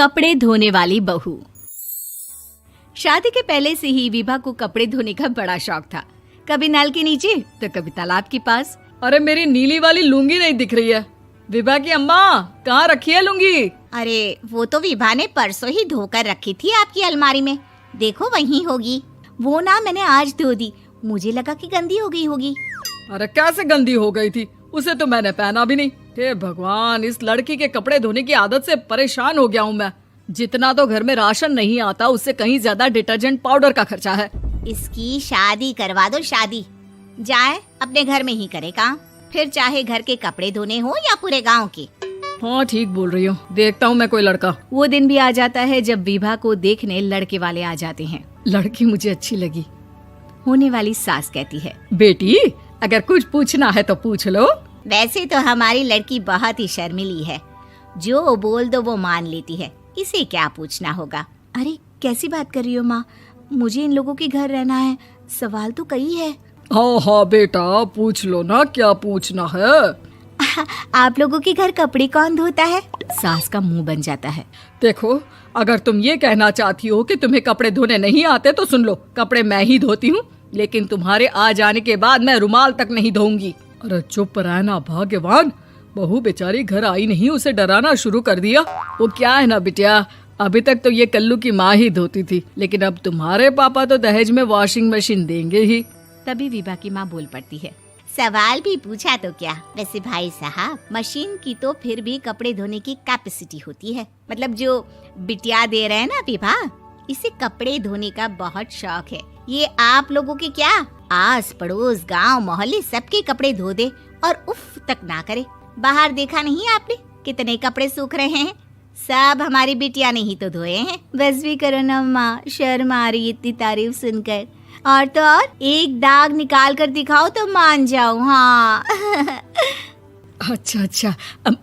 कपड़े धोने वाली बहू। शादी के पहले से ही विभा को कपड़े धोने का बड़ा शौक था। कभी नल के नीचे तो कभी तालाब के पास। अरे मेरी नीली वाली लुंगी नहीं दिख रही है। विभा की अम्मा, कहाँ रखी है लुंगी? अरे वो तो विभा ने परसों ही धोकर रखी थी आपकी अलमारी में, देखो वहीं होगी। वो ना मैंने आज धो दी, मुझे लगा कि गंदी हो गई होगी। अरे कैसे गंदी हो गई थी? उसे तो मैंने पहना भी नहीं। हे भगवान, इस लड़की के कपड़े धोने की आदत से परेशान हो गया हूँ मैं। जितना तो घर में राशन नहीं आता, उससे कहीं ज्यादा डिटर्जेंट पाउडर का खर्चा है। इसकी शादी करवा दो, शादी जाए अपने घर में ही करे काम, फिर चाहे घर के कपड़े धोने हो या पूरे गांव के। हाँ ठीक बोल रही हो, देखता हूँ मैं कोई लड़का। वो दिन भी आ जाता है जब विभा को देखने लड़के वाले आ जाते हैं। लड़की मुझे अच्छी लगी। होने वाली सास कहती है, बेटी अगर कुछ पूछना है तो पूछ लो। वैसे तो हमारी लड़की बहुत ही शर्मीली है, जो बोल दो वो मान लेती है, इसे क्या पूछना होगा। अरे कैसी बात कर रही हो माँ, मुझे इन लोगों के घर रहना है, सवाल तो कई है। हाँ हाँ बेटा, पूछ लो ना, क्या पूछना है। आप लोगों के घर कपड़े कौन धोता है? सास का मुंह बन जाता है। देखो, अगर तुम ये कहना चाहती हो कि तुम्हें कपड़े धोने नहीं आते तो सुन लो, कपड़े मैं ही धोती हूँ, लेकिन तुम्हारे आ जाने के बाद मैं रुमाल तक नहीं धोऊंगी। अरे चुप रहना भाग्यवान, बहू बेचारी घर आई नहीं, उसे डराना शुरू कर दिया। वो क्या है ना बिटिया, अभी तक तो ये कल्लू की माँ ही धोती थी, लेकिन अब तुम्हारे पापा तो दहेज में वॉशिंग मशीन देंगे ही। तभी विभा की माँ बोल पड़ती है, सवाल भी पूछा तो क्या। वैसे भाई साहब, मशीन की तो फिर भी कपड़े धोने की कैपेसिटी होती है। मतलब जो बिटिया दे रहे हैं ना विभा, इसे कपड़े धोने का बहुत शौक है। ये आप लोगों के क्या, आस पड़ोस गांव मोहल्ले सबके कपड़े धो दे और उफ तक ना करे। बाहर देखा नहीं आपने कितने कपड़े सूख रहे हैं? सब हमारी बिटिया ने ही तो धोए हैं। बस भी करो ना माँ, शर्म आ रही इतनी तारीफ सुनकर। और तो और एक दाग निकाल कर दिखाओ तो मान जाऊं। हाँ अच्छा,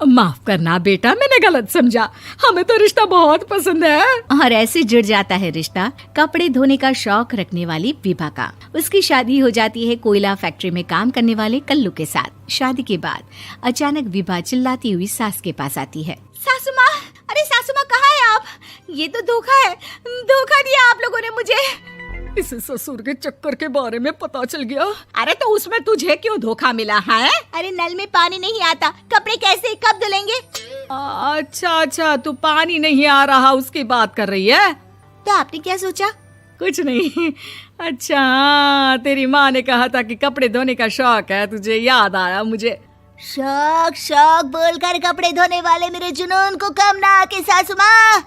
माफ करना बेटा, मैंने गलत समझा। हमें तो रिश्ता बहुत पसंद है। और ऐसे जुड़ जाता है रिश्ता कपड़े धोने का शौक रखने वाली विभा का। उसकी शादी हो जाती है कोयला फैक्ट्री में काम करने वाले कल्लू के साथ। शादी के बाद अचानक विभा चिल्लाती हुई सास के पास आती है। सासू माँ, अरे सासू माँ कहाँ है आप? ये तो धोखा है, धोखा दिया आप लोगों ने मुझे। इसे ससुर के चक्कर के बारे में पता चल गया। अरे तो उसमें तुझे क्यों धोखा मिला है? अरे नल में पानी नहीं आता, कपड़े कैसे कब धुलेंगे? अच्छा, तू पानी नहीं आ रहा उसकी बात कर रही है। तो आपने क्या सोचा? कुछ नहीं। अच्छा, तेरी माँ ने कहा था कि कपड़े धोने का शौक है तुझे, याद आया मुझे। शौक बोलकर कपड़े धोने वाले मेरे जुनून को कम ना आके सासू माँ,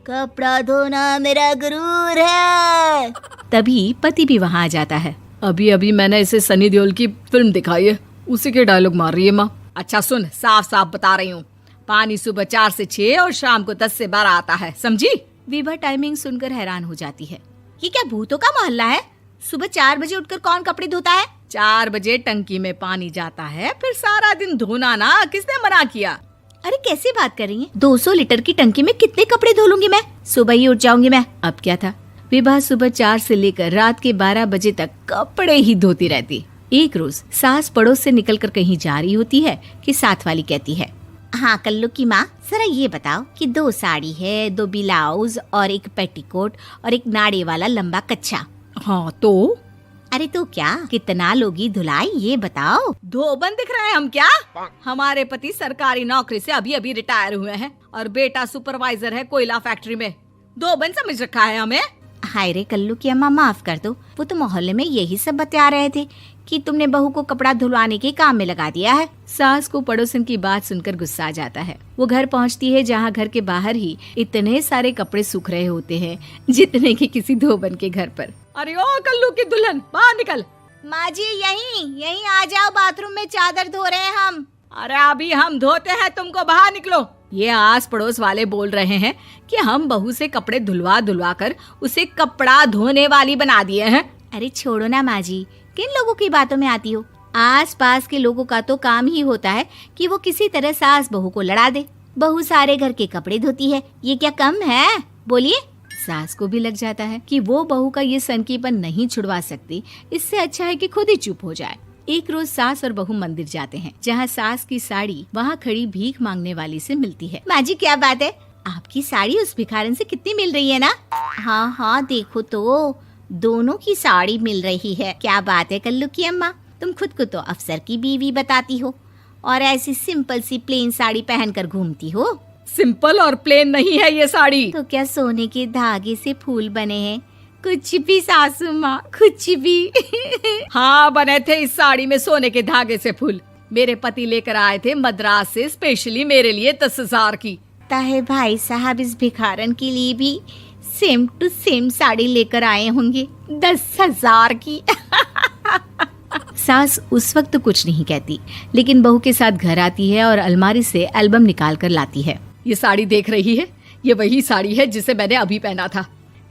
कपड़ा धोना मेरा गुरूर है। तभी पति भी वहाँ आ जाता है। अभी मैंने इसे सनी देओल की फिल्म दिखाई है, उसी के डायलॉग मार रही है माँ। अच्छा सुन, साफ बता रही हूँ, पानी सुबह 4 से 6 और शाम को 10 से 12 आता है, समझी? विभा टाइमिंग सुनकर हैरान हो जाती है। ये क्या भूतों का मोहल्ला है? सुबह 4 बजे उठकर कौन कपड़े धोता है? 4 बजे टंकी में पानी जाता है, फिर सारा दिन धोना ना, किसने मना किया? अरे कैसी बात कर रही हैं? 200 लीटर की टंकी में कितने कपड़े धो लूंगी मैं? सुबह ही उठ जाऊंगी मैं। अब क्या था, विभा सुबह 4 से लेकर रात के 12 बजे तक कपड़े ही धोती रहती। एक रोज सास पड़ोस से निकलकर कहीं जा रही होती है कि साथ वाली कहती है, हाँ कल्लू की माँ, जरा ये बताओ कि 2 साड़ी है, 2 ब्लाउज और एक पेटीकोट और एक नाड़े वाला लंबा कच्छा। हाँ तो? अरे तो क्या, कितना लोगी धुलाई ये बताओ। धोबन दिख रहे हैं हम क्या? हमारे पति सरकारी नौकरी से अभी रिटायर हुए हैं और बेटा सुपरवाइजर है कोयला फैक्ट्री में। धोबन समझ रखा है हमें? हाय रे कल्लू की अम्मा, माफ कर दो, वो तो मोहल्ले में यही सब बता रहे थे कि तुमने बहू को कपड़ा धुलवाने के काम में लगा दिया है। सास को पड़ोसन की बात सुनकर गुस्सा आ जाता है। वो घर पहुंचती है जहां घर के बाहर ही इतने सारे कपड़े सूख रहे होते हैं जितने कि किसी धोबन के घर पर। अरे ओ कल्लू की दुल्हन, बाहर निकल। माँ जी यहीं आ जाओ, बाथरूम में चादर धो रहे हैं हम। अरे अभी हम धोते हैं, तुमको बाहर निकलो। ये आस पड़ोस वाले बोल रहे हैं कि हम बहू से कपड़े धुलवा कर उसे कपड़ा धोने वाली बना दिए हैं। अरे छोड़ो ना माँ जी, किन लोगों की बातों में आती हो? आस पास के लोगों का तो काम ही होता है कि वो किसी तरह सास बहू को लड़ा दे। बहू सारे घर के कपड़े धोती है, ये क्या कम है? बोलिए। सास को भी लग जाता है कि वो बहू का ये सनकीपन नहीं छुड़वा सकती, इससे अच्छा है कि खुद ही चुप हो जाए। एक रोज सास और बहू मंदिर जाते हैं, जहाँ सास की साड़ी वहाँ खड़ी भीख मांगने वाली से मिलती है। माँ जी क्या बात है, आपकी साड़ी उस भिखारन से कितनी मिल रही है ना? हाँ हाँ देखो तो, दोनों की साड़ी मिल रही है। क्या बात है कल्लू की अम्मा, तुम खुद को तो अफसर की बीवी बताती हो और ऐसी सिंपल सी प्लेन साड़ी पहनकर घूमती हो। सिंपल और प्लेन नहीं है ये साड़ी। तो क्या सोने के धागे से फूल बने हैं? कुछ भी सासू माँ, कुछ भी। हाँ बने थे इस साड़ी में सोने के धागे से फूल। मेरे पति लेकर आए थे मद्रास से स्पेशली मेरे लिए 10,000 की। ताहे भाई साहब इस भिखारन के लिए भी सेम टू सेम साड़ी लेकर आए होंगे 10,000 की। सास उस वक्त तो कुछ नहीं कहती, लेकिन बहू के साथ घर आती है और अलमारी से एल्बम निकाल कर लाती है। ये साड़ी देख रही है, ये वही साड़ी है जिसे मैंने अभी पहना था।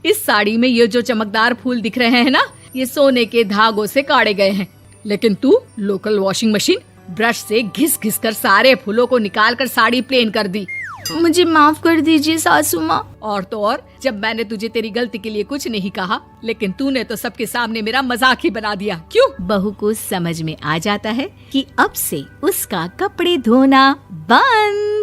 इस साड़ी में ये जो चमकदार फूल दिख रहे हैं ना, ये सोने के धागों से काटे गए हैं। लेकिन तू लोकल वॉशिंग मशीन ब्रश से घिस घिस कर सारे फूलों को निकाल कर साड़ी प्लेन कर दी। मुझे माफ कर दीजिए सासू माँ। और तो और, जब मैंने तुझे तेरी गलती के लिए कुछ नहीं कहा, लेकिन तूने तो सबके सामने मेरा मजाक ही बना दिया। क्यों? बहू को समझ में आ जाता है कि अब से उसका कपड़े धोना बंद।